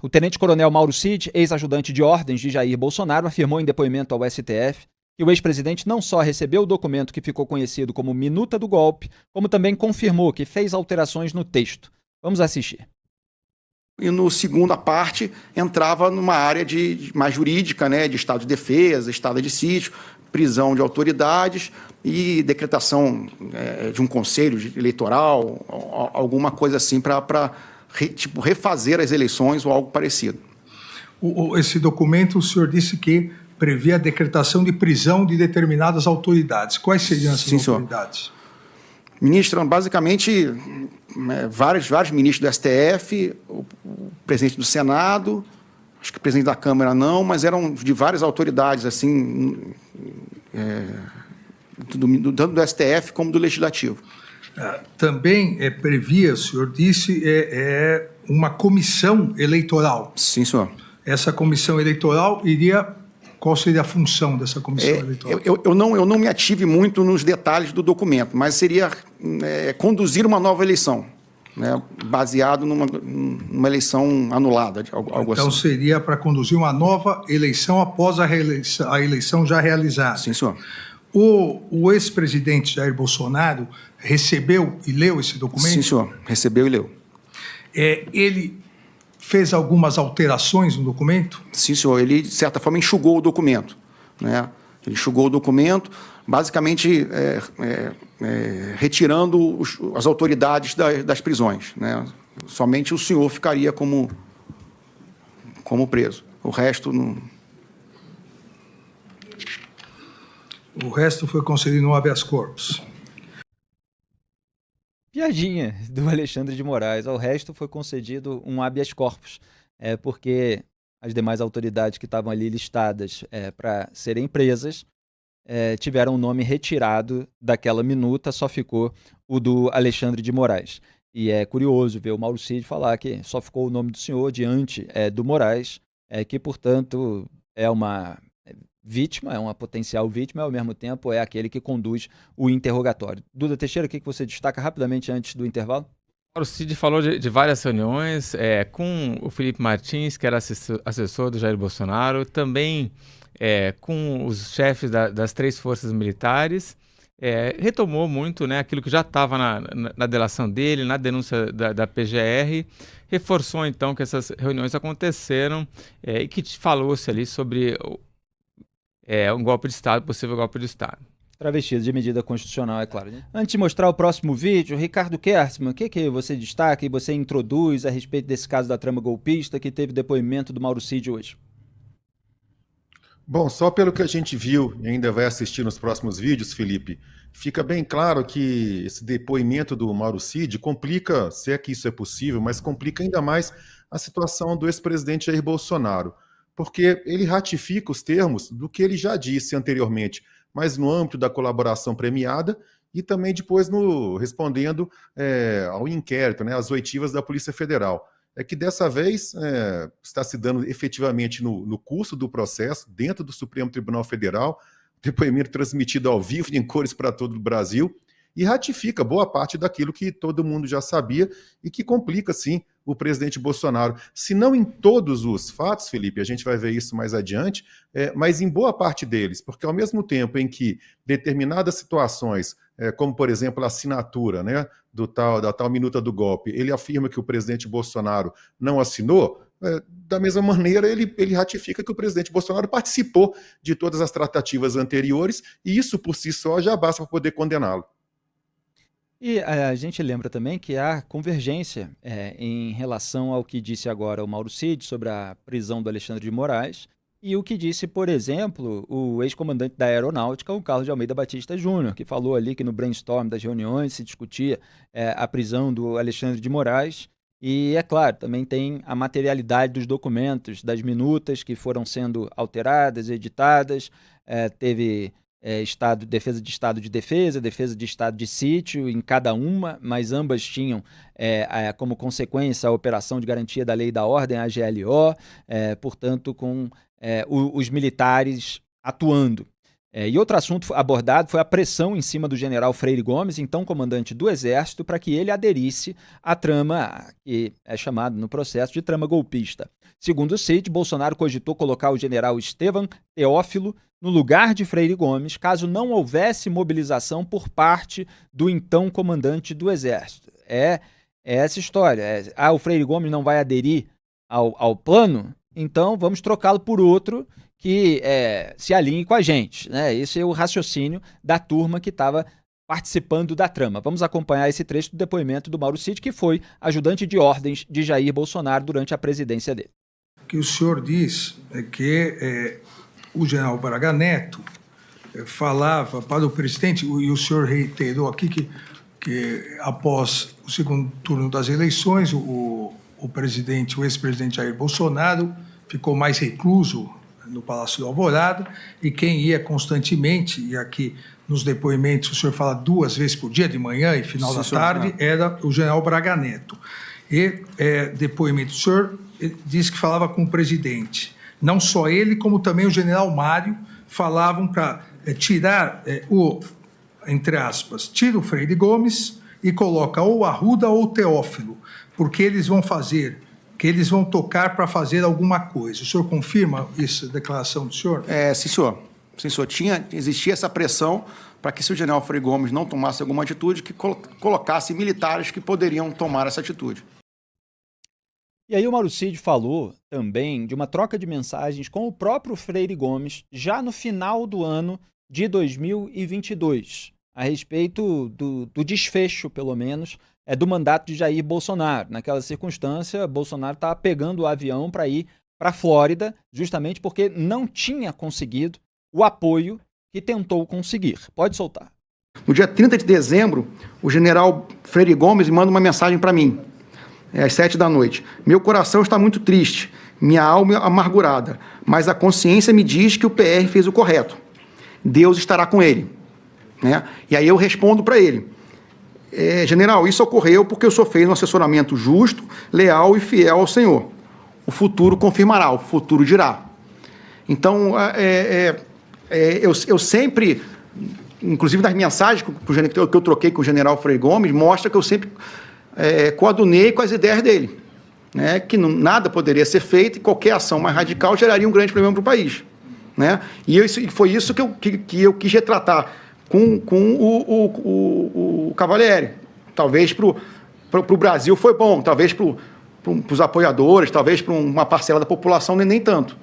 O tenente-coronel Mauro Cid, ex-ajudante de ordens de Jair Bolsonaro, afirmou em depoimento ao STF que o ex-presidente não só recebeu o documento que ficou conhecido como minuta do golpe, como também confirmou que fez alterações no texto. Vamos assistir. E no segunda parte entrava numa área mais jurídica, né, de estado de defesa, estado de sítio, prisão de autoridades e decretação de um conselho eleitoral, alguma coisa assim para refazer as eleições ou algo parecido. Esse documento, o senhor disse que previa a decretação de prisão de determinadas autoridades. Quais seriam essas autoridades? Ministro, basicamente, vários ministros do STF, o presidente do Senado, acho que o presidente da Câmara não, mas eram de várias autoridades, assim, tanto do STF como do Legislativo. Também previa, o senhor disse, uma comissão eleitoral. Sim, senhor. Essa comissão eleitoral iria... Qual seria a função dessa comissão eleitoral? Eu não me ative muito nos detalhes do documento, mas seria conduzir uma nova eleição, né, baseado numa eleição anulada, algo então, assim. seria para conduzir uma nova eleição após a eleição já realizada. Sim, senhor. O ex-presidente Jair Bolsonaro recebeu e leu esse documento? Sim, senhor. Recebeu e leu. Ele fez algumas alterações no documento? Sim, senhor. Ele, de certa forma, enxugou o documento, né? Ele enxugou o documento, basicamente retirando as autoridades das prisões, né? Somente o senhor ficaria como preso. O resto não... O resto foi concedido no habeas corpus. Piadinha do Alexandre de Moraes. Ao resto foi concedido um habeas corpus, porque as demais autoridades que estavam ali listadas para serem presas tiveram o nome retirado daquela minuta, só ficou o do Alexandre de Moraes. E é curioso ver o Mauro Cid falar que só ficou o nome do senhor diante do Moraes, que, portanto, é uma vítima, é uma potencial vítima, e ao mesmo tempo é aquele que conduz o interrogatório. Duda Teixeira, o que você destaca rapidamente antes do intervalo? O Cid falou de várias reuniões com o Felipe Martins, que era assessor do Jair Bolsonaro, também com os chefes das 3 forças militares, retomou muito, né, aquilo que já estava na delação dele, na denúncia da PGR, reforçou então que essas reuniões aconteceram e que falou-se ali sobre um golpe de Estado, possível golpe de Estado. Travestido de medida constitucional, é claro. Né? Antes de mostrar o próximo vídeo, Ricardo Kertzmann, o que você destaca e você introduz a respeito desse caso da trama golpista que teve depoimento do Mauro Cid hoje? Bom, só pelo que a gente viu e ainda vai assistir nos próximos vídeos, Felipe, fica bem claro que esse depoimento do Mauro Cid complica, se é que isso é possível, mas complica ainda mais a situação do ex-presidente Jair Bolsonaro, porque ele ratifica os termos do que ele já disse anteriormente, mas no âmbito da colaboração premiada e também depois respondendo ao inquérito, né, às oitivas da Polícia Federal. É que dessa vez está se dando efetivamente no curso do processo, dentro do Supremo Tribunal Federal, depoimento transmitido ao vivo em cores para todo o Brasil, e ratifica boa parte daquilo que todo mundo já sabia e que complica, sim, o presidente Bolsonaro. Se não em todos os fatos, Felipe, a gente vai ver isso mais adiante, mas em boa parte deles, porque ao mesmo tempo em que determinadas situações, como por exemplo a assinatura, né, da tal minuta do golpe, ele afirma que o presidente Bolsonaro não assinou, da mesma maneira ele ratifica que o presidente Bolsonaro participou de todas as tratativas anteriores e isso por si só já basta para poder condená-lo. E a gente lembra também que há convergência em relação ao que disse agora o Mauro Cid sobre a prisão do Alexandre de Moraes e o que disse, por exemplo, o ex-comandante da Aeronáutica, o Carlos de Almeida Batista Júnior, que falou ali que no brainstorm das reuniões se discutia a prisão do Alexandre de Moraes. E, é claro, também tem a materialidade dos documentos, das minutas que foram sendo alteradas, editadas, teve... defesa de estado de defesa de estado de sítio em cada uma, mas ambas tinham como consequência a operação de garantia da lei e da ordem, a AGLO, portanto com os militares atuando. E outro assunto abordado foi a pressão em cima do general Freire Gomes, então comandante do Exército, para que ele aderisse à trama que é chamada no processo de trama golpista. Segundo o Cid, Bolsonaro cogitou colocar o general Estevam Teófilo no lugar de Freire Gomes, caso não houvesse mobilização por parte do então comandante do Exército. É essa história. O Freire Gomes não vai aderir ao plano, então vamos trocá-lo por outro que se alinhe com a gente, né? Esse é o raciocínio da turma que estava participando da trama. Vamos acompanhar esse trecho do depoimento do Mauro Cid, que foi ajudante de ordens de Jair Bolsonaro durante a presidência dele. O que o senhor diz é que o general Braga Neto falava para o presidente, e o senhor reiterou aqui que após o segundo turno das eleições, o ex-presidente Jair Bolsonaro ficou mais recluso no Palácio do Alvorada, e quem ia constantemente, e aqui nos depoimentos o senhor fala 2 vezes por dia, de manhã e final da tarde, era o general Braga Neto. E depoimento do senhor disse que falava com o presidente. Não só ele, como também o general Mário falavam para tirar entre aspas, tira o Freire Gomes e coloca ou Arruda ou Teófilo, porque eles vão tocar para fazer alguma coisa. O senhor confirma essa declaração do senhor? Sim, senhor. Sim, senhor. Existia essa pressão para que, se o general Freire Gomes não tomasse alguma atitude, que colocasse militares que poderiam tomar essa atitude. E aí o Mauro Cid falou também de uma troca de mensagens com o próprio Freire Gomes já no final do ano de 2022, a respeito do desfecho, pelo menos, do mandato de Jair Bolsonaro. Naquela circunstância, Bolsonaro estava pegando o avião para ir para a Flórida, justamente porque não tinha conseguido o apoio que tentou conseguir. Pode soltar. No dia 30 de dezembro, o general Freire Gomes manda uma mensagem para mim, às 7 da noite. Meu coração está muito triste, minha alma amargurada, mas a consciência me diz que o PR fez o correto. Deus estará com ele. Né? E aí eu respondo para ele: general, isso ocorreu porque o senhor fez um assessoramento justo, leal e fiel ao Senhor. O futuro confirmará, o futuro dirá. Então, eu sempre, inclusive nas mensagens que eu troquei com o general Freire Gomes, mostra que eu sempre coadunei com as ideias dele, né? Que nada poderia ser feito e qualquer ação mais radical geraria um grande problema para o país. Né? E foi isso que eu quis retratar com o Cavalieri. Talvez para o Brasil foi bom, talvez para os apoiadores, talvez para uma parcela da população nem tanto,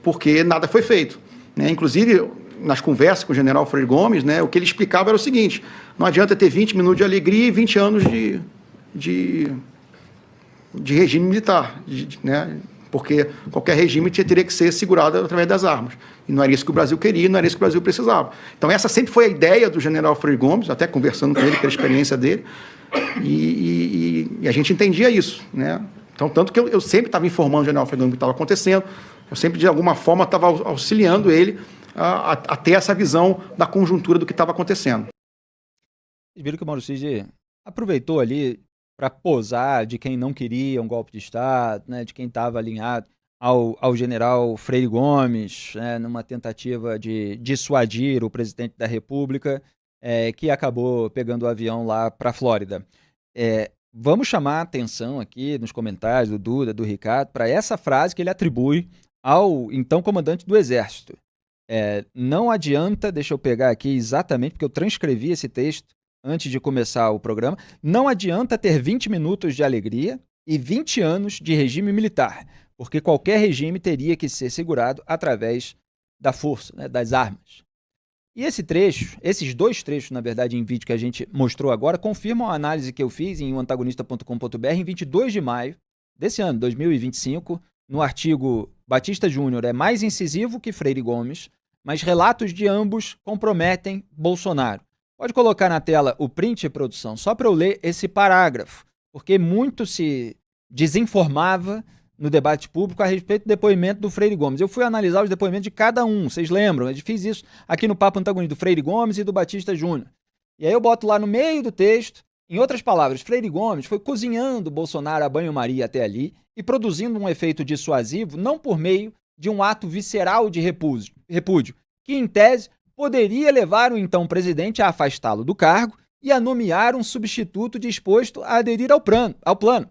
porque nada foi feito. Né? Inclusive, nas conversas com o general Freire Gomes, né, o que ele explicava era o seguinte: não adianta ter 20 minutos de alegria e 20 anos de regime militar, né? Porque qualquer regime teria que ser segurado através das armas. E não era isso que o Brasil queria, não era isso que o Brasil precisava. Então, essa sempre foi a ideia do general Freire Gomes, até conversando com ele, pela experiência dele, e a gente entendia isso. Né? Então, tanto que eu sempre estava informando o general Freire Gomes do que estava acontecendo, eu sempre, de alguma forma, estava auxiliando ele a ter essa visão da conjuntura do que estava acontecendo. Vocês viram que o Mauro Cid aproveitou ali para posar de quem não queria um golpe de Estado, né, de quem estava alinhado ao general Freire Gomes, né, numa tentativa de dissuadir o presidente da República, que acabou pegando o avião lá para a Flórida. Vamos chamar a atenção aqui nos comentários do Duda, do Ricardo, para essa frase que ele atribui ao então comandante do Exército. Não adianta, deixa eu pegar aqui exatamente, porque eu transcrevi esse texto antes de começar o programa, não adianta ter 20 minutos de alegria e 20 anos de regime militar, porque qualquer regime teria que ser segurado através da força, né, das armas. E esses 2 trechos, na verdade, em vídeo que a gente mostrou agora, confirmam a análise que eu fiz em oantagonista.com.br em 22 de maio desse ano, 2025, no artigo Batista Júnior é mais incisivo que Freire Gomes, mas relatos de ambos comprometem Bolsonaro. Pode colocar na tela o print, produção, só para eu ler esse parágrafo, porque muito se desinformava no debate público a respeito do depoimento do Freire Gomes. Eu fui analisar os depoimentos de cada um, vocês lembram? Eu fiz isso aqui no Papo Antagonista, do Freire Gomes e do Batista Júnior. E aí eu boto lá no meio do texto, em outras palavras, Freire Gomes foi cozinhando Bolsonaro a banho-maria até ali e produzindo um efeito dissuasivo, não por meio de um ato visceral de repúdio, que em tese poderia levar o então presidente a afastá-lo do cargo e a nomear um substituto disposto a aderir ao plano.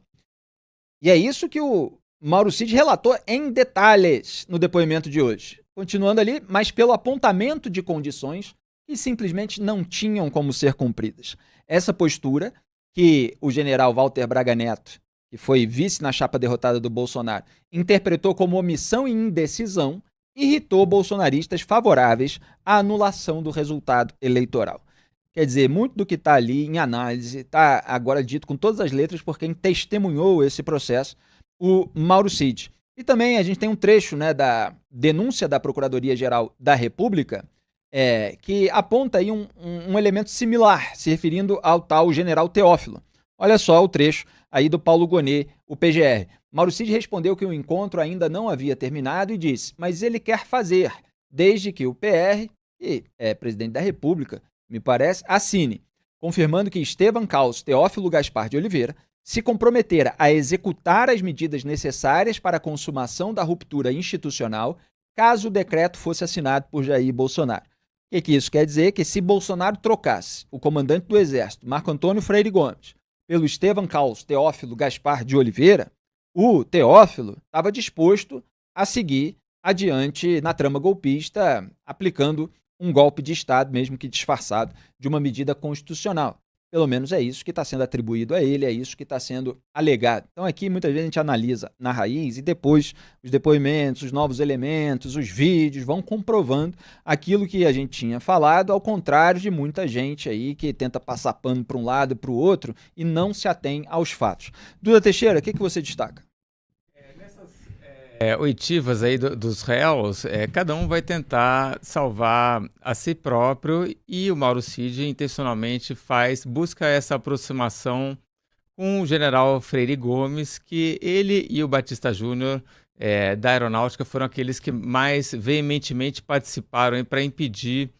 E é isso que o Mauro Cid relatou em detalhes no depoimento de hoje. Continuando ali, mas pelo apontamento de condições que simplesmente não tinham como ser cumpridas. Essa postura que o general Walter Braga Neto, que foi vice na chapa derrotada do Bolsonaro, interpretou como omissão e indecisão, irritou bolsonaristas favoráveis à anulação do resultado eleitoral. Quer dizer, muito do que está ali em análise está agora dito com todas as letras por quem testemunhou esse processo, o Mauro Cid. E também a gente tem um trecho, né, da denúncia da Procuradoria-Geral da República, que aponta aí um elemento similar, se referindo ao tal general Teófilo. Olha só o trecho aí do Paulo Gonet, o PGR. Mauro Cid respondeu que o encontro ainda não havia terminado e disse, mas ele quer fazer, desde que o PR, que é presidente da República, me parece, assine, confirmando que Estevam Caus Teófilo Gaspar de Oliveira se comprometera a executar as medidas necessárias para a consumação da ruptura institucional, caso o decreto fosse assinado por Jair Bolsonaro. O que isso quer dizer? Que se Bolsonaro trocasse o comandante do Exército, Marco Antônio Freire Gomes, pelo Estevam Caus Teófilo Gaspar de Oliveira, o Teófilo estava disposto a seguir adiante na trama golpista, aplicando um golpe de Estado, mesmo que disfarçado, de uma medida constitucional. Pelo menos é isso que está sendo atribuído a ele, é isso que está sendo alegado. Então aqui muitas vezes a gente analisa na raiz e depois os depoimentos, os novos elementos, os vídeos vão comprovando aquilo que a gente tinha falado, ao contrário de muita gente aí que tenta passar pano para um lado e para o outro e não se atém aos fatos. Duda Teixeira, o que você destaca? Oitivas aí dos réus, cada um vai tentar salvar a si próprio e o Mauro Cid intencionalmente busca essa aproximação com o general Freire Gomes, que ele e o Batista Júnior da Aeronáutica foram aqueles que mais veementemente participaram para impedir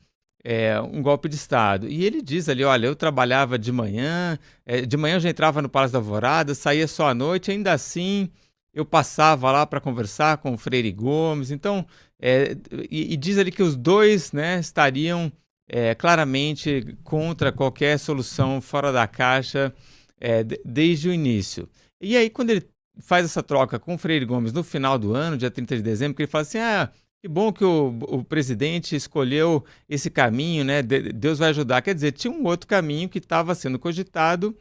um golpe de Estado. E ele diz ali, olha, eu trabalhava de manhã eu já entrava no Palácio da Alvorada, saía só à noite, ainda assim eu passava lá para conversar com o Freire Gomes. Então, e diz ali que os dois, né, estariam claramente contra qualquer solução fora da caixa desde o início. E aí, quando ele faz essa troca com o Freire Gomes no final do ano, dia 30 de dezembro, que ele fala assim, que bom que o presidente escolheu esse caminho, né, Deus vai ajudar. Quer dizer, tinha um outro caminho que estava sendo cogitado,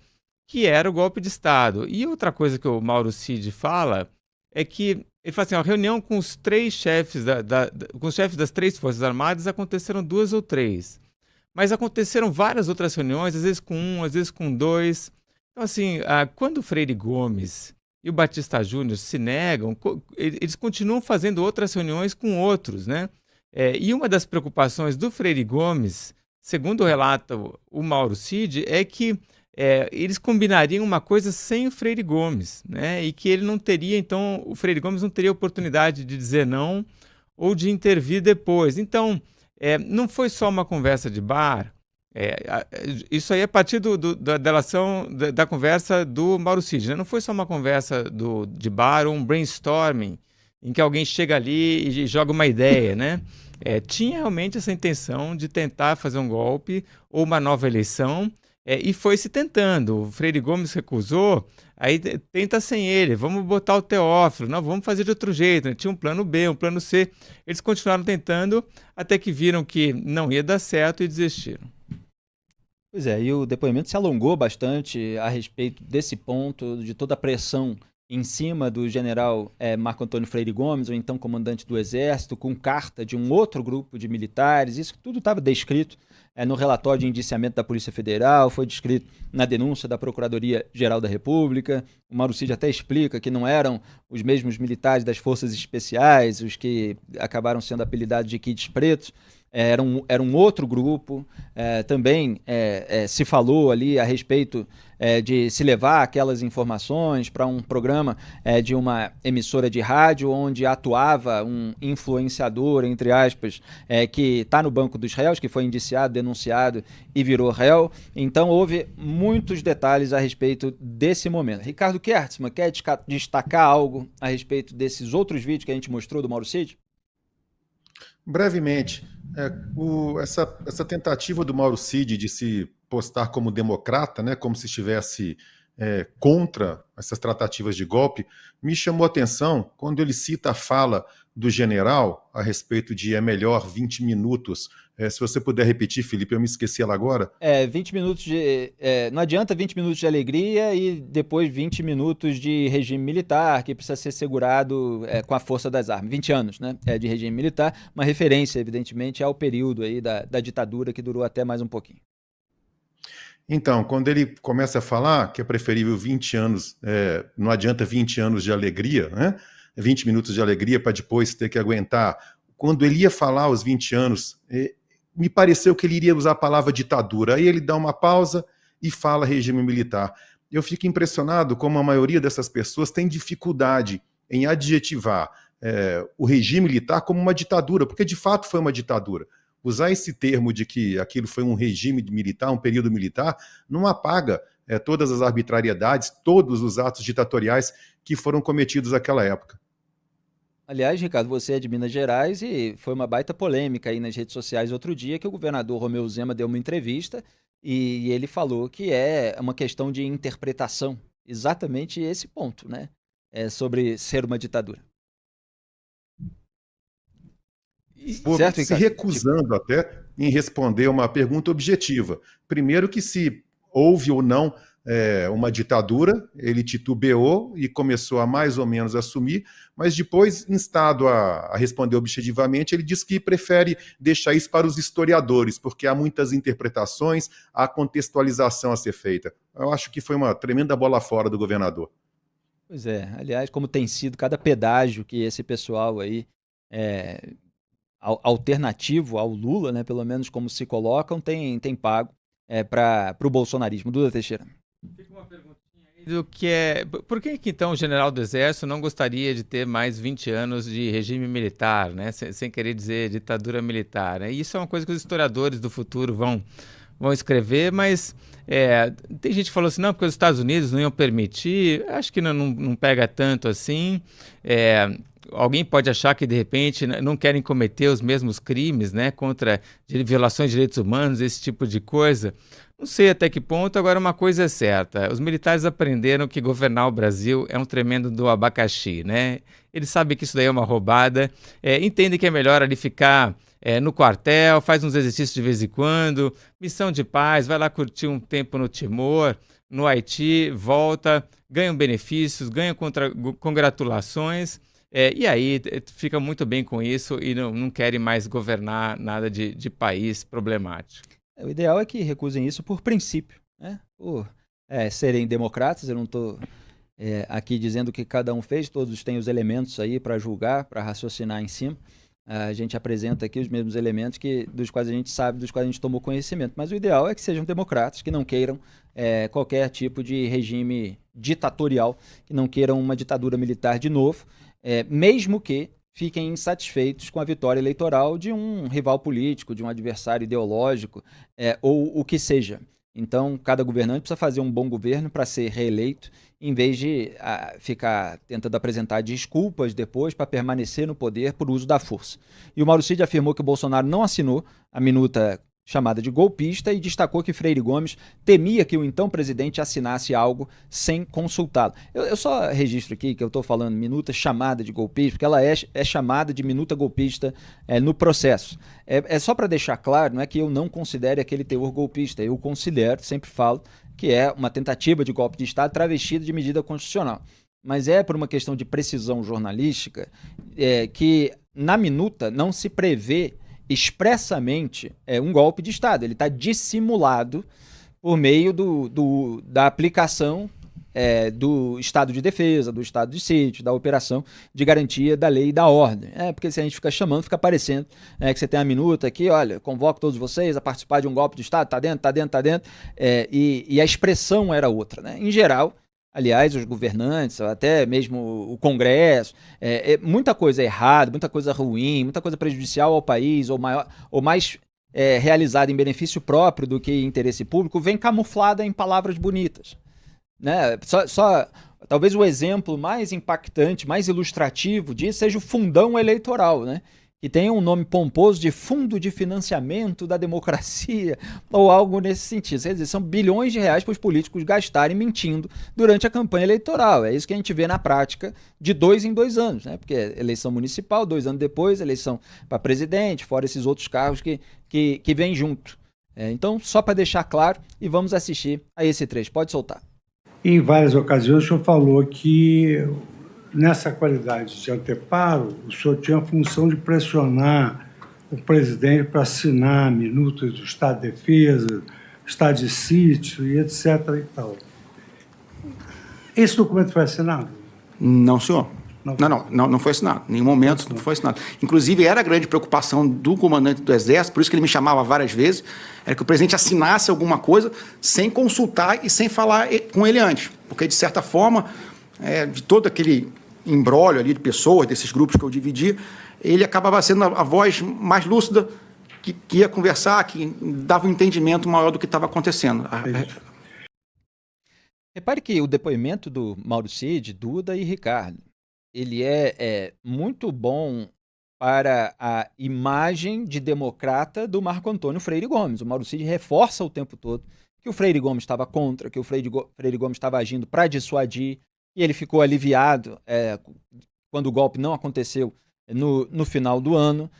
que era o golpe de Estado. E outra coisa que o Mauro Cid fala é que ele fala assim, a reunião com os três chefes com os chefes das três Forças Armadas aconteceram 2 ou 3. Mas aconteceram várias outras reuniões, às vezes com 1, às vezes com 2. Então, assim, quando o Freire Gomes e o Batista Júnior se negam, eles continuam fazendo outras reuniões com outros, né? E uma das preocupações do Freire Gomes, segundo relata o Mauro Cid, é que eles combinariam uma coisa sem o Freire Gomes, né? E que ele não teria, então, o Freire Gomes não teria oportunidade de dizer não ou de intervir depois. Então, não foi só uma conversa de bar. Isso aí é a partir da delação da conversa do Mauro Cid, né? Não foi só uma conversa de bar ou um brainstorming em que alguém chega ali e joga uma ideia, né? Tinha realmente essa intenção de tentar fazer um golpe ou uma nova eleição. E foi se tentando. O Freire Gomes recusou, aí tenta sem ele, vamos botar o Teófilo, não, vamos fazer de outro jeito, né? Tinha um plano B, um plano C. Eles continuaram tentando até que viram que não ia dar certo e desistiram. Pois e o depoimento se alongou bastante a respeito desse ponto, de toda a pressão em cima do general Marco Antônio Freire Gomes, ou então comandante do Exército, com carta de um outro grupo de militares. Isso tudo estava descrito no relatório de indiciamento da Polícia Federal, foi descrito na denúncia da Procuradoria-Geral da República. O Mauro Cid até explica que não eram os mesmos militares das Forças Especiais, os que acabaram sendo apelidados de Kids Pretos, era um outro grupo. Também se falou ali a respeito de se levar aquelas informações para um programa de uma emissora de rádio onde atuava um influenciador, entre aspas, que está no banco dos réus, que foi indiciado, denunciado e virou réu. Então houve muitos detalhes a respeito desse momento. Ricardo Kertzmann, quer destacar algo a respeito desses outros vídeos que a gente mostrou do Mauro Cid? Brevemente, essa tentativa do Mauro Cid de se postar como democrata, né, como se estivesse contra essas tratativas de golpe, me chamou a atenção quando ele cita a fala do general a respeito de é melhor 20 minutos. Se você puder repetir, Felipe, eu me esqueci ela agora. 20 minutos de. Não adianta 20 minutos de alegria e depois 20 minutos de regime militar, que precisa ser segurado com a força das armas. 20 anos, né? De regime militar, uma referência, evidentemente, ao período aí da ditadura, que durou até mais um pouquinho. Então, quando ele começa a falar que é preferível 20 anos, não adianta 20 anos de alegria, né? 20 minutos de alegria para depois ter que aguentar. Quando ele ia falar os 20 anos, me pareceu que ele iria usar a palavra ditadura. Aí ele dá uma pausa e fala regime militar. Eu fico impressionado como a maioria dessas pessoas tem dificuldade em adjetivar o regime militar como uma ditadura, porque de fato foi uma ditadura. Usar esse termo de que aquilo foi um regime militar, um período militar, não apaga todas as arbitrariedades, todos os atos ditatoriais que foram cometidos naquela época. Aliás, Ricardo, você é de Minas Gerais e foi uma baita polêmica aí nas redes sociais outro dia que o governador Romeu Zema deu uma entrevista e ele falou que é uma questão de interpretação, exatamente esse ponto, né? Sobre ser uma ditadura. Certo, se recusando até em responder uma pergunta objetiva. Primeiro que se houve ou não uma ditadura, ele titubeou e começou a mais ou menos assumir, mas depois, instado a responder objetivamente, ele diz que prefere deixar isso para os historiadores, porque há muitas interpretações, há contextualização a ser feita. Eu acho que foi uma tremenda bola fora do governador. Pois é, aliás, como tem sido cada pedágio que esse pessoal aí alternativo ao Lula, né, pelo menos como se colocam, tem pago para o bolsonarismo. Duda Teixeira. Fica uma perguntinha aí do que por que então o general do Exército não gostaria de ter mais 20 anos de regime militar, né, sem querer dizer ditadura militar, né? Isso é uma coisa que os historiadores do futuro vão escrever, mas tem gente que falou assim, não, porque os Estados Unidos não iam permitir. Acho que não pega tanto assim. Alguém pode achar que, de repente, não querem cometer os mesmos crimes, né, contra violações de direitos humanos, esse tipo de coisa. Não sei até que ponto. Agora, uma coisa é certa, os militares aprenderam que governar o Brasil é um tremendo do abacaxi, né? Eles sabem que isso daí é uma roubada, entendem que é melhor ali ficar no quartel, faz uns exercícios de vez em quando, missão de paz, vai lá curtir um tempo no Timor, no Haiti, volta, ganham benefícios, ganham congratulações, e aí fica muito bem com isso e não querem mais governar nada de país problemático. O ideal é que recusem isso por princípio, né? Por serem democratas. Eu não estou aqui dizendo que cada um fez, todos têm os elementos aí para julgar, para raciocinar em cima. A gente apresenta aqui os mesmos elementos dos quais a gente sabe, dos quais a gente tomou conhecimento. Mas o ideal é que sejam democratas, que não queiram qualquer tipo de regime ditatorial, que não queiram uma ditadura militar de novo, mesmo que fiquem insatisfeitos com a vitória eleitoral de um rival político, de um adversário ideológico, ou o que seja. Então, cada governante precisa fazer um bom governo para ser reeleito, em vez de ficar tentando apresentar desculpas depois para permanecer no poder por uso da força. E o Mauro Cid afirmou que o Bolsonaro não assinou a minuta chamada de golpista e destacou que Freire Gomes temia que o então presidente assinasse algo sem consultá-lo. Eu só registro aqui que eu estou falando minuta chamada de golpista, porque ela é chamada de minuta golpista no processo. É só para deixar claro, não é que eu não considere aquele teor golpista, eu considero, sempre falo, que é uma tentativa de golpe de Estado travestida de medida constitucional. Mas por uma questão de precisão jornalística que na minuta não se prevê expressamente um golpe de Estado. Ele está dissimulado por meio da aplicação do estado de defesa, do estado de sítio, da operação de garantia da lei e da ordem. Porque se a gente fica chamando, fica parecendo que você tem uma minuta aqui, olha, convoco todos vocês a participar de um golpe de Estado, tá dentro, e a expressão era outra, né? Em geral, aliás, os governantes, até mesmo o Congresso, muita coisa errada, muita coisa ruim, muita coisa prejudicial ao país, ou mais realizada em benefício próprio do que em interesse público, vem camuflada em palavras bonitas, né? Talvez o exemplo mais impactante, mais ilustrativo disso seja o fundão eleitoral, né? que tenha um nome pomposo de Fundo de Financiamento da Democracia ou algo nesse sentido. Quer dizer, são bilhões de reais para os políticos gastarem mentindo durante a campanha eleitoral. É isso que a gente vê na prática de 2 em 2 anos, né? Porque é eleição municipal, 2 anos depois, eleição para presidente, fora esses outros cargos que vêm junto. Então, só para deixar claro, e vamos assistir a esse trecho. Pode soltar. Em várias ocasiões, o senhor falou que, nessa qualidade de anteparo, o senhor tinha a função de pressionar o presidente para assinar minutas do Estado de Defesa, Estado de Sítio e etc. e tal. Esse documento foi assinado? Não, senhor. Não foi assinado. Em nenhum momento não foi assinado. Inclusive, era a grande preocupação do comandante do Exército, por isso que ele me chamava várias vezes, era que o presidente assinasse alguma coisa sem consultar e sem falar com ele antes. Porque, de certa forma, de todo aquele imbróglio ali de pessoas, desses grupos que eu dividi, ele acabava sendo a voz mais lúcida que ia conversar, que dava um entendimento maior do que estava acontecendo. Repare que o depoimento do Mauro Cid, Duda e Ricardo, ele é muito bom para a imagem de democrata do Marco Antônio Freire Gomes. O Mauro Cid reforça o tempo todo que o Freire Gomes estava contra, que o Freire Gomes estava agindo para dissuadir, e ele ficou aliviado quando o golpe não aconteceu no final do ano,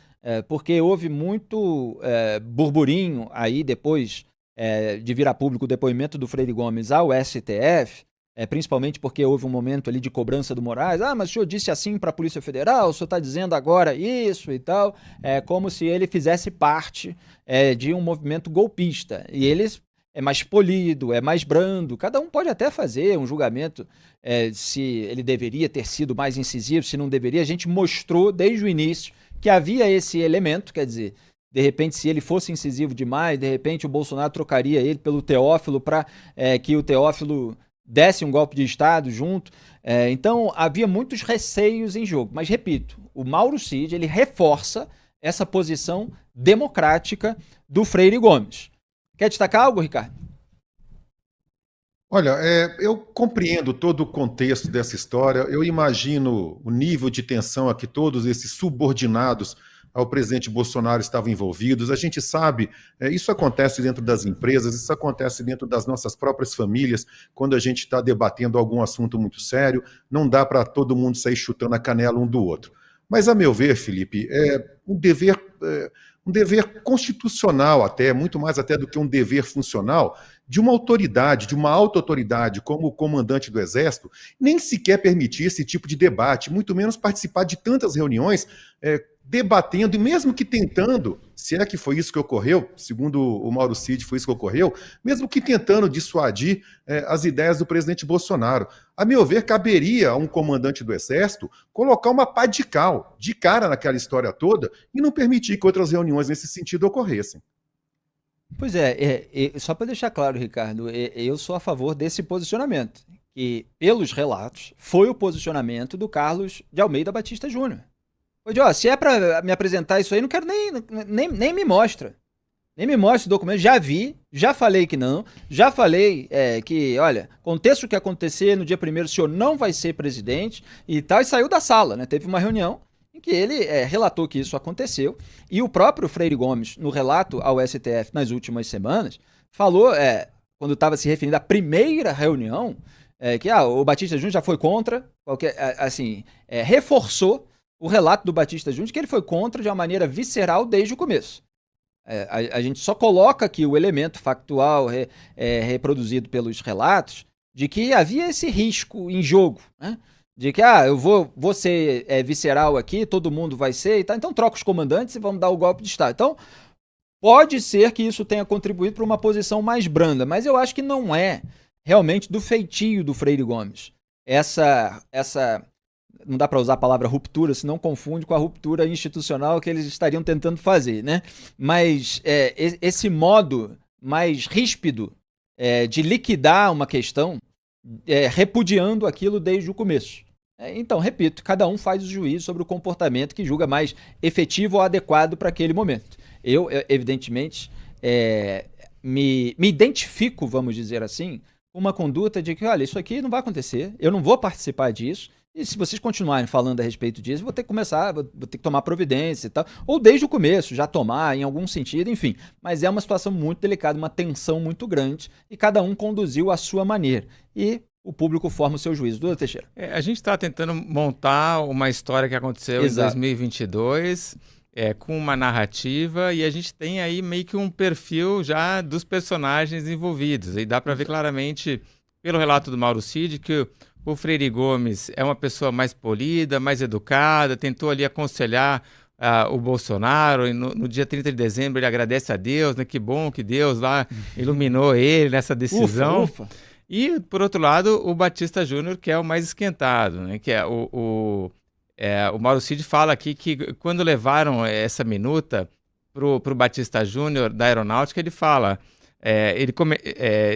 porque houve muito burburinho aí depois de vir a público o depoimento do Freire Gomes ao STF, principalmente porque houve um momento ali de cobrança do Moraes. Mas o senhor disse assim para a Polícia Federal, o senhor está dizendo agora isso e tal, como se ele fizesse parte de um movimento golpista. E ele é mais polido, é mais brando, cada um pode até fazer um julgamento se ele deveria ter sido mais incisivo, se não deveria. A gente mostrou desde o início que havia esse elemento, quer dizer, de repente, se ele fosse incisivo demais, de repente o Bolsonaro trocaria ele pelo Teófilo para que o Teófilo desse um golpe de Estado junto. Então, havia muitos receios em jogo. Mas, repito, o Mauro Cid, ele reforça essa posição democrática do Freire Gomes. Quer destacar algo, Ricardo? Olha, eu compreendo todo o contexto dessa história, eu imagino o nível de tensão a que todos esses subordinados ao presidente Bolsonaro estavam envolvidos. A gente sabe, isso acontece dentro das empresas, isso acontece dentro das nossas próprias famílias, quando a gente está debatendo algum assunto muito sério, não dá para todo mundo sair chutando a canela um do outro. Mas, a meu ver, Felipe, é um dever constitucional até, muito mais até do que um dever funcional, de uma autoridade, de uma auto-autoridade como o comandante do Exército, nem sequer permitir esse tipo de debate, muito menos participar de tantas reuniões debatendo, e mesmo que tentando, se é que foi isso que ocorreu, segundo o Mauro Cid foi isso que ocorreu, mesmo que tentando dissuadir as ideias do presidente Bolsonaro. A meu ver, caberia a um comandante do Exército colocar uma pá de cal, de cara naquela história toda, e não permitir que outras reuniões nesse sentido ocorressem. Pois só para deixar claro, Ricardo, eu sou a favor desse posicionamento, que, pelos relatos, foi o posicionamento do Carlos de Almeida Batista Júnior. Se é para me apresentar isso aí, não quero nem me mostra. Nem me mostra o documento. Já vi, já falei que não, já falei que, olha, aconteça o que acontecer no dia 1º, o senhor não vai ser presidente e tal, e saiu da sala, né? Teve uma reunião em que ele relatou que isso aconteceu, e o próprio Freire Gomes, no relato ao STF nas últimas semanas, falou, quando estava se referindo à primeira reunião, que o Batista Júnior já foi contra, reforçou o relato do Batista Júnior, que ele foi contra de uma maneira visceral desde o começo. A gente só coloca aqui o elemento factual reproduzido pelos relatos de que havia esse risco em jogo, né? De que, eu vou ser visceral aqui, todo mundo vai ser, e tá, então troca os comandantes e vamos dar o golpe de Estado. Então, pode ser que isso tenha contribuído para uma posição mais branda, mas eu acho que não é realmente do feitio do Freire Gomes. Essa não dá para usar a palavra ruptura, senão confunde com a ruptura institucional que eles estariam tentando fazer, né? Mas esse modo mais ríspido de liquidar uma questão, repudiando aquilo desde o começo. Então, repito, cada um faz o juízo sobre o comportamento que julga mais efetivo ou adequado para aquele momento. Eu, evidentemente, me identifico, vamos dizer assim, com uma conduta de que, olha, isso aqui não vai acontecer, eu não vou participar disso, E se vocês continuarem falando a respeito disso, vou ter que tomar providência e tal. Ou desde o começo, já tomar em algum sentido, enfim. Mas é uma situação muito delicada, uma tensão muito grande, e cada um conduziu à sua maneira. E o público forma o seu juízo. Doutor Teixeira. A gente está tentando montar uma história que aconteceu em 2022, com uma narrativa, e a gente tem aí meio que um perfil já dos personagens envolvidos. E dá para ver claramente, pelo relato do Mauro Cid, que o Freire Gomes é uma pessoa mais polida, mais educada, tentou ali aconselhar o Bolsonaro, e no dia 30 de dezembro ele agradece a Deus, né? Que bom que Deus lá iluminou ele nessa decisão. Ufa. E, por outro lado, o Batista Júnior, que é o mais esquentado, né? Que é o Mauro Cid fala aqui que quando levaram essa minuta pro Batista Júnior da Aeronáutica, ele fala, ele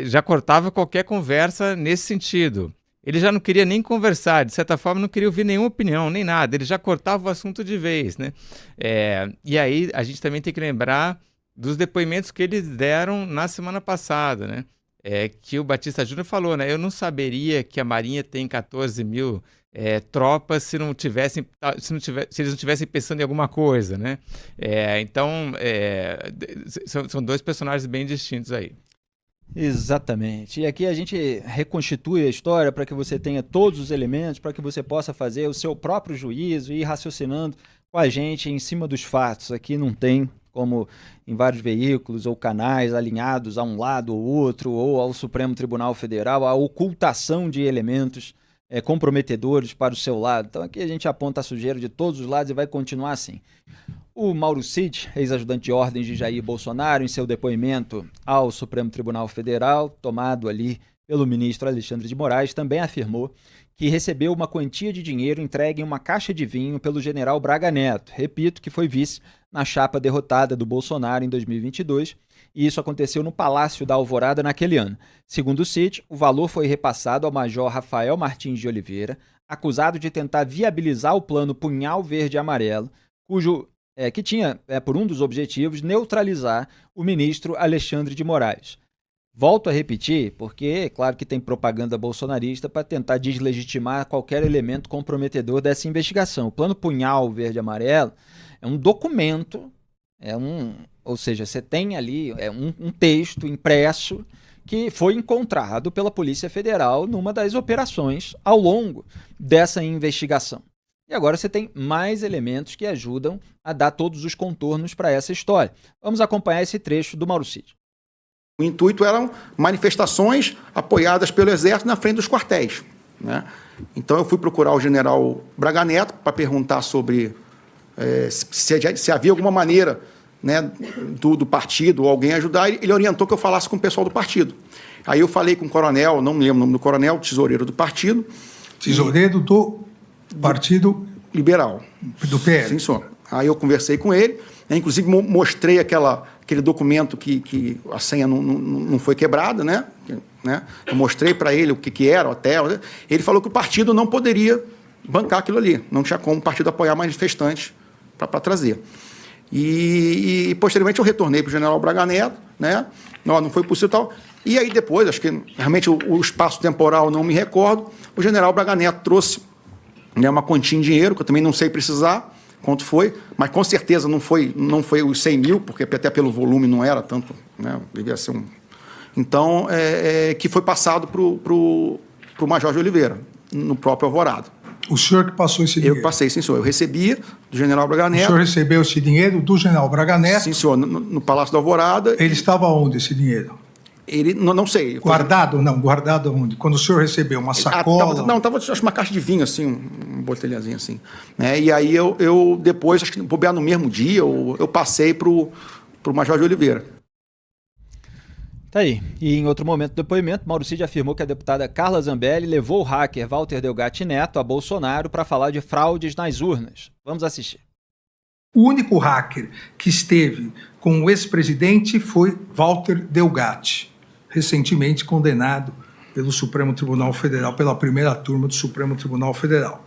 já cortava qualquer conversa nesse sentido. Ele já não queria nem conversar, de certa forma não queria ouvir nenhuma opinião, nem nada, ele já cortava o assunto de vez, né? E aí a gente também tem que lembrar dos depoimentos que eles deram na semana passada, né? Que o Batista Júnior falou, né? Eu não saberia que a Marinha tem 14 mil tropas se eles não tivessem pensando em alguma coisa, né? Então, são dois personagens bem distintos aí. Exatamente. E aqui a gente reconstitui a história para que você tenha todos os elementos, para que você possa fazer o seu próprio juízo e ir raciocinando com a gente em cima dos fatos. Aqui não tem, como em vários veículos ou canais alinhados a um lado ou outro, ou ao Supremo Tribunal Federal, a ocultação de elementos comprometedores para o seu lado. Então aqui a gente aponta a sujeira de todos os lados e vai continuar assim. O Mauro Cid, ex-ajudante de ordens de Jair Bolsonaro, em seu depoimento ao Supremo Tribunal Federal, tomado ali pelo ministro Alexandre de Moraes, também afirmou que recebeu uma quantia de dinheiro entregue em uma caixa de vinho pelo general Braga Neto, repito, que foi vice na chapa derrotada do Bolsonaro em 2022, e isso aconteceu no Palácio da Alvorada naquele ano. Segundo o Cid, o valor foi repassado ao major Rafael Martins de Oliveira, acusado de tentar viabilizar o plano Punhal Verde e Amarelo, que tinha, por um dos objetivos, neutralizar o ministro Alexandre de Moraes. Volto a repetir, porque é claro que tem propaganda bolsonarista para tentar deslegitimar qualquer elemento comprometedor dessa investigação. O plano Punhal Verde e Amarelo é um documento, ou seja, você tem ali um texto impresso que foi encontrado pela Polícia Federal numa das operações ao longo dessa investigação. E agora você tem mais elementos que ajudam a dar todos os contornos para essa história. Vamos acompanhar esse trecho do Mauro Cid. O intuito eram manifestações apoiadas pelo Exército na frente dos quartéis, né? Então eu fui procurar o general Braga Neto para perguntar sobre se havia alguma maneira, né, do partido ou alguém ajudar. Ele orientou que eu falasse com o pessoal do partido. Aí eu falei com o coronel, não me lembro o nome do coronel, tesoureiro do partido. Tesoureiro do Partido Liberal. Do PL. Sim, senhor. Aí eu conversei com ele, inclusive mostrei aquele documento que a senha não foi quebrada, né? Eu mostrei para ele o que era o hotel. Ele falou que o partido não poderia bancar aquilo ali, não tinha como o partido apoiar manifestantes para trazer. E posteriormente eu retornei para o general Braga Neto, né? Não foi possível e tal. E aí depois, acho que realmente o espaço temporal não me recordo, o general Braga Neto trouxe, né, uma quantia em dinheiro, que eu também não sei precisar quanto foi, mas com certeza não foi os 100 mil, porque até pelo volume não era tanto, né? Devia ser um... Então, que foi passado para o Major de Oliveira, no próprio Alvorada. O senhor que passou esse dinheiro? Eu passei, sim, senhor. Eu recebi do general Braga Neto. O senhor recebeu esse dinheiro do general Braga Neto? Sim, senhor, no Palácio da Alvorada. Ele estava onde, esse dinheiro? Ele, não sei. Guardado? Não, guardado onde? Quando o senhor recebeu uma sacola? Estava acho uma caixa de vinho, assim, um botelhazinho assim. Né? E aí eu depois, acho que bobear no mesmo dia, eu passei para o Major de Oliveira. Tá aí. E em outro momento do depoimento, Mauro Cid afirmou que a deputada Carla Zambelli levou o hacker Walter Delgatti Neto a Bolsonaro para falar de fraudes nas urnas. Vamos assistir. O único hacker que esteve com o ex-presidente foi Walter Delgatti, recentemente condenado pelo Supremo Tribunal Federal, pela primeira turma do Supremo Tribunal Federal.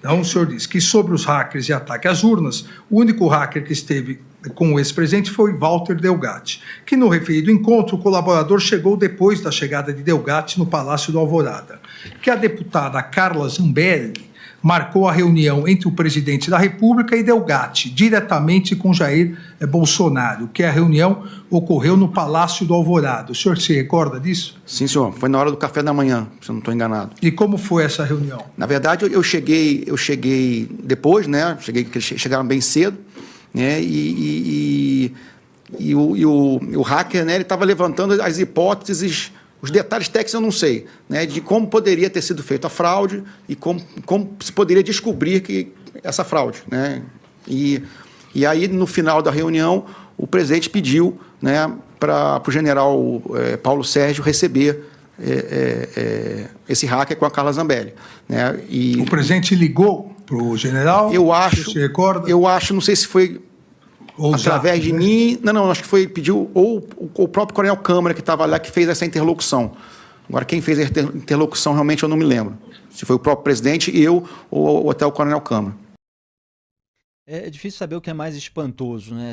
Então, o senhor diz que sobre os hackers e ataque às urnas, o único hacker que esteve com o ex-presidente foi Walter Delgatti, que no referido encontro o colaborador chegou depois da chegada de Delgatti no Palácio do Alvorada, que a deputada Carla Zambelli marcou a reunião entre o presidente da República e Delgatti, diretamente com Jair Bolsonaro, que a reunião ocorreu no Palácio do Alvorada. O senhor se recorda disso? Sim, senhor. Foi na hora do café da manhã, se eu não estou enganado. E como foi essa reunião? Na verdade, eu cheguei depois, né? Eles chegaram bem cedo, né? E o hacker, né? Ele estava levantando as hipóteses, os detalhes técnicos eu não sei, né? De como poderia ter sido feita a fraude e como se poderia descobrir que essa fraude, né? E aí, no final da reunião, o presidente pediu, né, para o general Paulo Sérgio receber esse hacker com a Carla Zambelli, né? E o presidente ligou para o general? Eu acho. Você se recorda? Eu acho, não sei se foi através de mim. Não, acho que pediu ou o próprio Coronel Câmara que estava lá que fez essa interlocução. Agora, quem fez a interlocução realmente eu não me lembro. Se foi o próprio presidente, eu ou até o Coronel Câmara. É difícil saber o que é mais espantoso, né?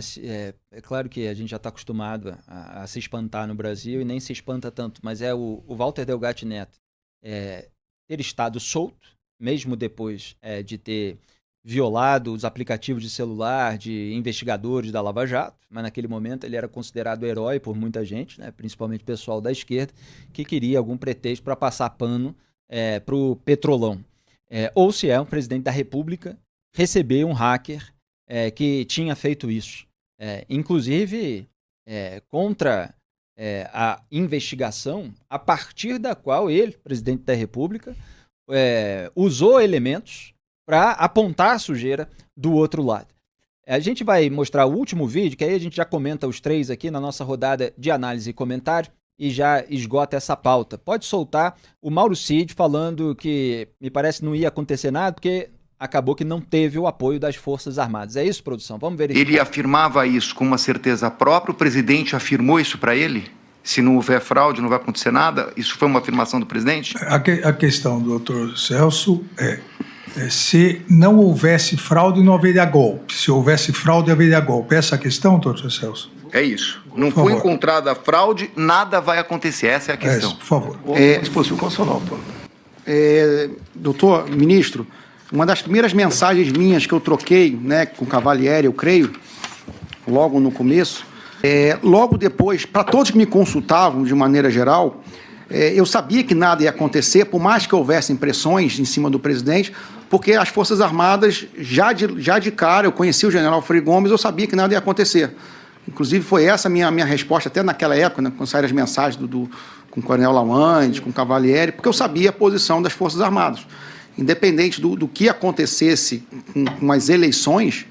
É claro que a gente já está acostumado a se espantar no Brasil e nem se espanta tanto, mas é o Walter Delgatti Neto ter estado solto, mesmo depois de ter violado os aplicativos de celular de investigadores da Lava Jato, mas naquele momento ele era considerado herói por muita gente, né? Principalmente o pessoal da esquerda, que queria algum pretexto para passar pano para o Petrolão. Ou se é um presidente da República receber um hacker que tinha feito isso. Inclusive contra a investigação a partir da qual ele, presidente da República, usou elementos para apontar a sujeira do outro lado. A gente vai mostrar o último vídeo, que aí a gente já comenta os três aqui na nossa rodada de análise e comentário e já esgota essa pauta. Pode soltar o Mauro Cid falando que me parece não ia acontecer nada, porque acabou que não teve o apoio das Forças Armadas. É isso, produção? Vamos ver. Ele afirmava isso com uma certeza própria? O presidente afirmou isso para ele? Se não houver fraude, não vai acontecer nada? Isso foi uma afirmação do presidente? A questão, doutor Celso, se não houvesse fraude, não haveria golpe. Se houvesse fraude, haveria golpe. Essa é a questão, doutor Celso? É isso. Não foi encontrada a fraude, nada vai acontecer. Essa é a questão. Por favor. Dispositivo constitucional, doutor ministro, uma das primeiras mensagens minhas que eu troquei, né, com o Cavalieri, eu creio, logo no começo, logo depois, para todos que me consultavam de maneira geral, eu sabia que nada ia acontecer, por mais que houvessem pressões em cima do presidente, porque as Forças Armadas, já de cara, eu conheci o general Frei Gomes, eu sabia que nada ia acontecer. Inclusive, foi essa a minha resposta, até naquela época, né, quando saíram as mensagens com o Coronel Lawande, com o Cavalieri, porque eu sabia a posição das Forças Armadas. Independente do que acontecesse com as eleições,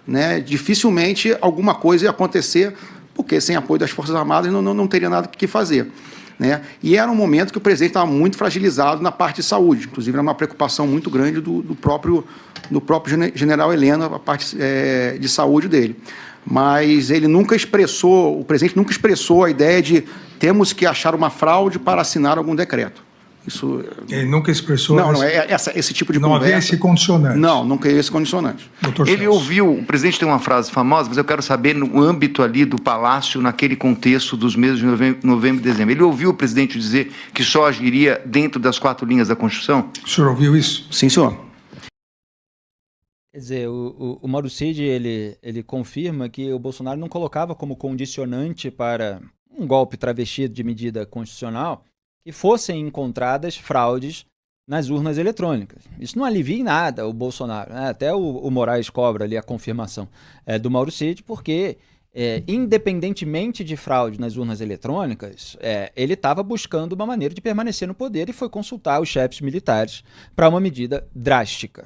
né, dificilmente alguma coisa ia acontecer, porque sem apoio das Forças Armadas não teria nada que fazer, né? E era um momento que o presidente estava muito fragilizado na parte de saúde, inclusive era uma preocupação muito grande do próprio general Heleno, a parte de saúde dele. Mas ele o presidente nunca expressou a ideia de temos que achar uma fraude para assinar algum decreto. Isso... Ele nunca expressou... esse tipo de não conversa... havia esse condicionante. Não havia esse condicionante. Ele ouviu... O presidente tem uma frase famosa, mas eu quero saber no âmbito ali do Palácio, naquele contexto dos meses de novembro e dezembro. Ele ouviu o presidente dizer que só agiria dentro das 4 linhas da Constituição? O senhor ouviu isso? Sim, senhor. Quer dizer, o Mauro Cid, ele confirma que o Bolsonaro não colocava como condicionante para um golpe travestido de medida constitucional que fossem encontradas fraudes nas urnas eletrônicas. Isso não alivia em nada o Bolsonaro, né? Até o Moraes cobra ali a confirmação do Mauro Cid, porque independentemente de fraude nas urnas eletrônicas, ele estava buscando uma maneira de permanecer no poder e foi consultar os chefes militares para uma medida drástica.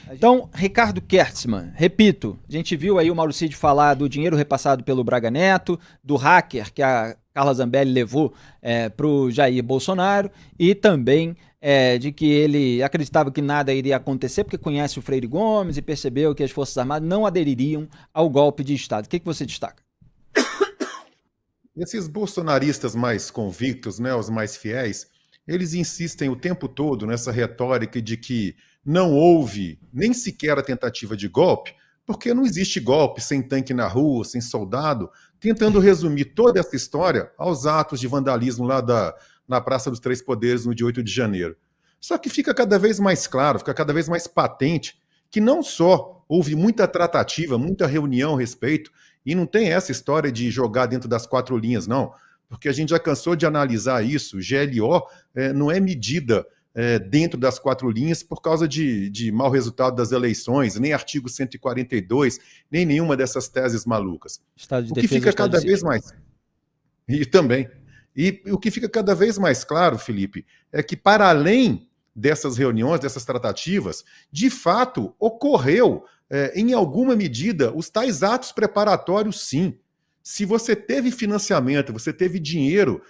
Então, Ricardo Kertzmann, repito, a gente viu aí o Mauro Cid falar do dinheiro repassado pelo Braga Neto, do hacker que a Carla Zambelli levou para o Jair Bolsonaro e também de que ele acreditava que nada iria acontecer porque conhece o Freire Gomes e percebeu que as Forças Armadas não adeririam ao golpe de Estado. O que você destaca? Esses bolsonaristas mais convictos, né, os mais fiéis, eles insistem o tempo todo nessa retórica de que não houve nem sequer a tentativa de golpe, porque não existe golpe sem tanque na rua, sem soldado, tentando resumir toda essa história aos atos de vandalismo lá na Praça dos Três Poderes no dia 8 de janeiro. Só que fica cada vez mais claro, fica cada vez mais patente que não só houve muita tratativa, muita reunião a respeito, e não tem essa história de jogar dentro das 4 linhas, não, porque a gente já cansou de analisar isso. GLO não é medida dentro das 4 linhas por causa de mau resultado das eleições, nem artigo 142, nem nenhuma dessas teses malucas. Estado de O que defesa, fica estado cada de vez sítio. mais... E também. E o que fica cada vez mais claro, Felipe, é que para além dessas reuniões, dessas tratativas, de fato ocorreu, em alguma medida, os tais atos preparatórios, sim. Se você teve financiamento, você teve dinheiro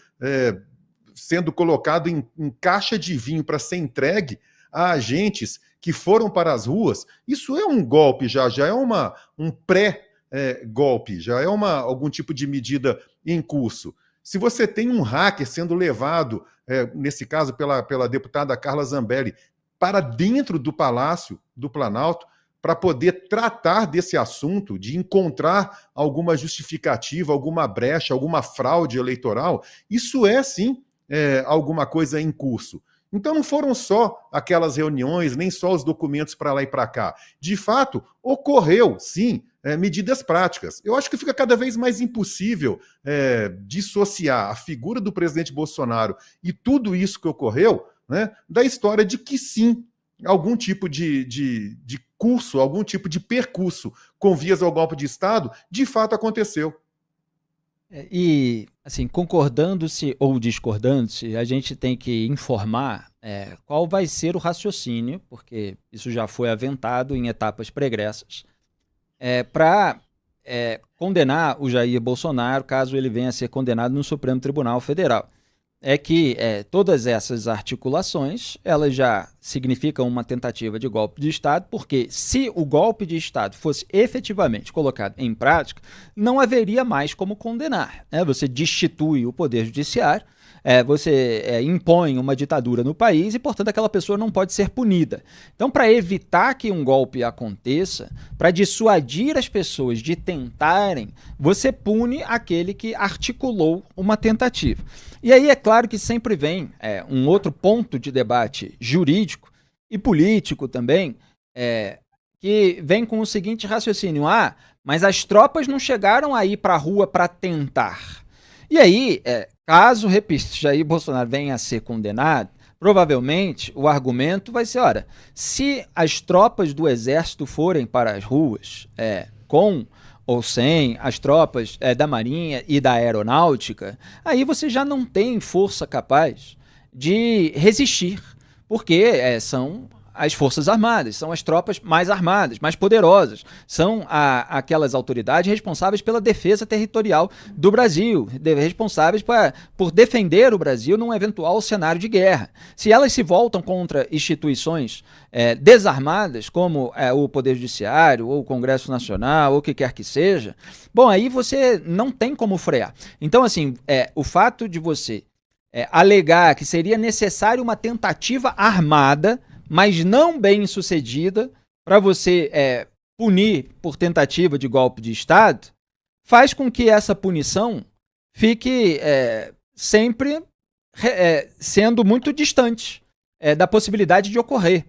sendo colocado em caixa de vinho para ser entregue a agentes que foram para as ruas, isso é um golpe já é um pré-golpe, já é algum tipo de medida em curso. Se você tem um hacker sendo levado, nesse caso pela deputada Carla Zambelli, para dentro do Palácio do Planalto, para poder tratar desse assunto, de encontrar alguma justificativa, alguma brecha, alguma fraude eleitoral, isso é, sim, alguma coisa em curso. Então não foram só aquelas reuniões, nem só os documentos para lá e para cá. De fato, ocorreu, sim, medidas práticas. Eu acho que fica cada vez mais impossível dissociar a figura do presidente Bolsonaro e tudo isso que ocorreu, né, da história de que, sim, algum tipo de curso, algum tipo de percurso com vias ao golpe de Estado, de fato aconteceu. E, assim, concordando-se ou discordando-se, a gente tem que informar qual vai ser o raciocínio, porque isso já foi aventado em etapas pregressas, para condenar o Jair Bolsonaro, caso ele venha a ser condenado no Supremo Tribunal Federal. É que todas essas articulações, elas já significam uma tentativa de golpe de Estado, porque se o golpe de Estado fosse efetivamente colocado em prática, não haveria mais como condenar, né? Você destitui o Poder Judiciário, você impõe uma ditadura no país e, portanto, aquela pessoa não pode ser punida. Então, para evitar que um golpe aconteça, para dissuadir as pessoas de tentarem, você pune aquele que articulou uma tentativa. E aí é claro que sempre vem um outro ponto de debate jurídico e político também, que vem com o seguinte raciocínio: mas as tropas não chegaram aí para a rua para tentar. E aí, caso, repito, Jair Bolsonaro venha a ser condenado, provavelmente o argumento vai ser: olha, se as tropas do Exército forem para as ruas com ou sem as tropas da Marinha e da Aeronáutica, aí você já não tem força capaz de resistir, porque são as Forças Armadas, são as tropas mais armadas, mais poderosas, são aquelas autoridades responsáveis pela defesa territorial do Brasil, responsáveis por defender o Brasil num eventual cenário de guerra. Se elas se voltam contra instituições desarmadas, como o Poder Judiciário, ou o Congresso Nacional, ou o que quer que seja, bom, aí você não tem como frear. Então, assim, o fato de você alegar que seria necessário uma tentativa armada, mas não bem sucedida, para você punir por tentativa de golpe de Estado, faz com que essa punição fique sempre sendo muito distante da possibilidade de ocorrer.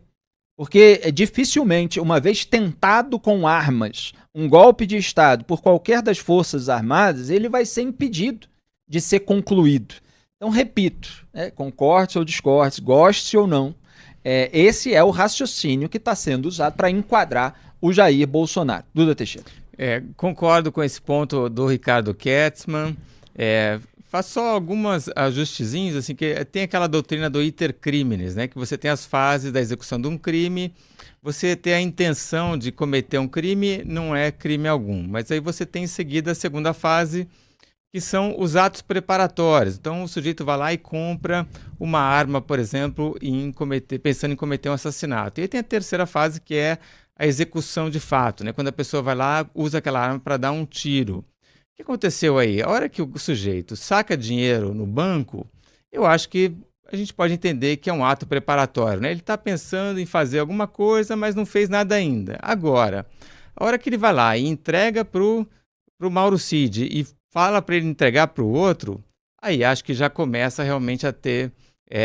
Porque dificilmente, uma vez tentado com armas um golpe de Estado por qualquer das Forças Armadas, ele vai ser impedido de ser concluído. Então, repito, concorde ou discorde, goste ou não, esse é o raciocínio que está sendo usado para enquadrar o Jair Bolsonaro. Duda Teixeira. Concordo com esse ponto do Ricardo Ketzmann. Faço só algumas ajustezinhos, assim, que tem aquela doutrina do iter criminis, né, que você tem as fases da execução de um crime, você tem a intenção de cometer um crime, não é crime algum, mas aí você tem em seguida a segunda fase, que são os atos preparatórios. Então, o sujeito vai lá e compra uma arma, por exemplo, pensando em cometer um assassinato. E aí tem a terceira fase, que é a execução de fato, né? Quando a pessoa vai lá, usa aquela arma para dar um tiro. O que aconteceu aí? A hora que o sujeito saca dinheiro no banco, eu acho que a gente pode entender que é um ato preparatório, né? Ele está pensando em fazer alguma coisa, mas não fez nada ainda. Agora, a hora que ele vai lá e entrega para o Mauro Cid e fala para ele entregar para o outro, aí acho que já começa realmente a ter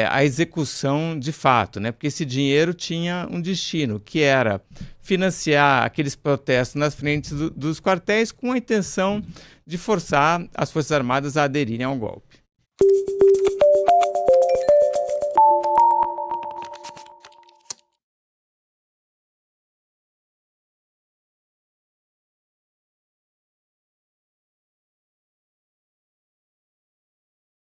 a execução de fato, né? Porque esse dinheiro tinha um destino, que era financiar aqueles protestos nas frentes dos quartéis com a intenção de forçar as Forças Armadas a aderirem ao golpe.